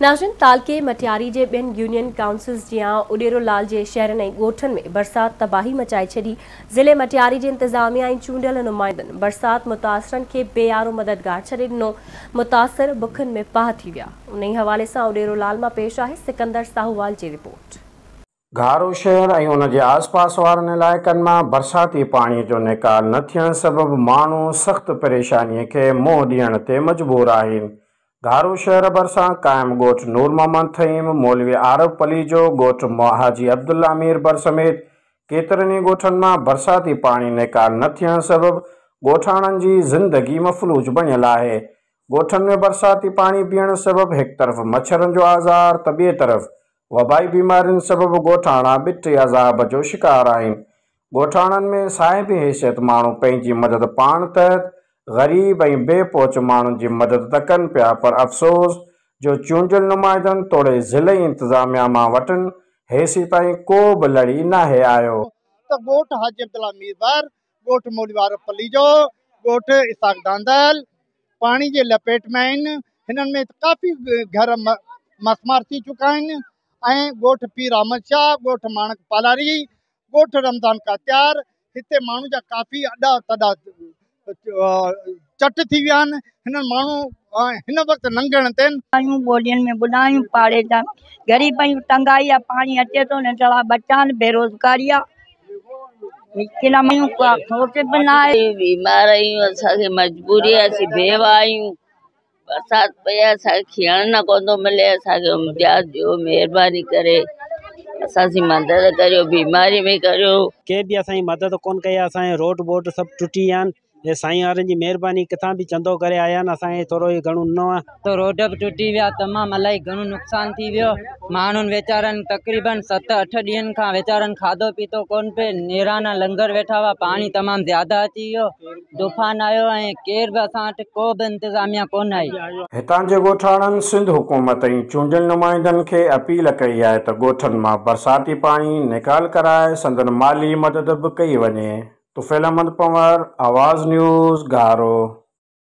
नाज़रीन, तालके मटियारी जे ॿियनि union councils जियां उॾेरोलाल जे शहरनि ऐं ॻोठनि में बरसात तबाही मचाए छॾी। ज़िले मटियारी जे इंतिज़ामिया ऐं चूंडियल नुमाइंदनि बरसात मुतासिरनि खे बेयारो मददगार छॾे ॾिनो। मुतासिर बुखनि में पाह थी विया। उन ई हवाले सां उॾेरोलाल मां पेश आहे सिकंदर साहूवाल जी रिपोर्ट। घारो शहर ऐं उन जे आसपास वारनि इलाइक़नि मां बरसाती पाणीअ जो निकाल न थियण सबबि माण्हू सख़्त परेशानीअ खे मुंहुं ॾियण ते मजबूर आहिनि। घारो शहर भरिसां क़ाइम ॻोठ नूर मोहम्मद थईम मौलवी आरफ अली जो ॻोठ हाजी अब्दुल्ला मीर बर समेत केतिरनि ई ॻोठनि मां बरसाती पाणी निकाल न थियण सबबि ॻोठाणनि जी ज़िंदगी मफ़लूज बणियल आहे। ॻोठनि में बरसाती पाणी बीहण सबबि हिकु तरफ़ मच्छरनि जो आज़ार त ॿिए तरफ़ वबाई बीमारियुनि सबबि ॻोठाणा ॿिटे अज़ाब जो शिकार आहिनि। ॻोठाणनि में साहिबी हैसियत माण्हू पंहिंजी मदद पाण तहत ग़रीब ऐं बेपोच माण्हुनि जी मदद त कनि पिया, पर अफ़सोस जो चूंडियल नुमाइंदनि तोड़े ज़िले इंतिज़ामिया मां वटनि हेसी ताईं को बि लड़ी नाहे आयो। त ॻोठ हाजी अब्दुल्ला मीर बर, ॻोठ मौलवी आरफ अली जो, ॻोठ इसाक दांदल पाणी जे लपेट में आहिनि। हिननि में काफ़ी घर मसमार थी चुका आहिनि ऐं ॻोठ पीर अहमद शाह, ॻोठ माणक पालारी, ॻोठ रमज़ान कात्यार, हिते माण्हू जा काफ़ी अॾा तॾा चट थी विया आहिनि। हिननि माण्हू हिन वक़्तु लंघण ते ॿोलियुनि में ॿुधायूं पाड़े जा ग़रीब आहियूं, तंगाई आहे, पाणी अचे थो न चढ़ा बच्चा आहिनि, बेरोज़गारी आहे, बीमार आहियूं, असांखे मजबूरी आहे, असीं बेवा आहियूं। बरसाति पई आहे, असांखे खीअण न कोन थो मिले, असांखे इम्तियाज़ ॾियो महिरबानी करे, असांजी मदद करियो, बीमारी में करियो। के बि असांजी मदद कोन कई आहे। असांजे रोड बोड सभु टुटी विया आहिनि। हे साईं वारनि जी महिरबानी किथां बि चंदो करे आया आहिनि, असांखे थोरो ई घणो ॾिनो आहे। तो रोड बि टुटी विया, तमामु इलाही घणो नुक़सानु थी वियो। माण्हुनि वीचारनि तक़रीबन 7-8 ॾींहंनि खां वीचारनि खाधो पीतो कोन पिए, नेराना लंगर वेठा हुआ, पाणी तमामु ज़्यादा अची वियो, तूफ़ान आयो ऐं केर बि असां वटि को बि इंतिज़ामिया कोन आई। हितां जे ॻोठाणनि सिंध हुकूमत ऐं चूंडियल नुमाइंदनि खे अपील कई आहे त ॻोठनि मां बरसाती पाणी निकाल कराए संदन माली मदद बि कई वञे। तुफ़ैल अहमद पंवर, आवाज़ न्यूज़, घारो।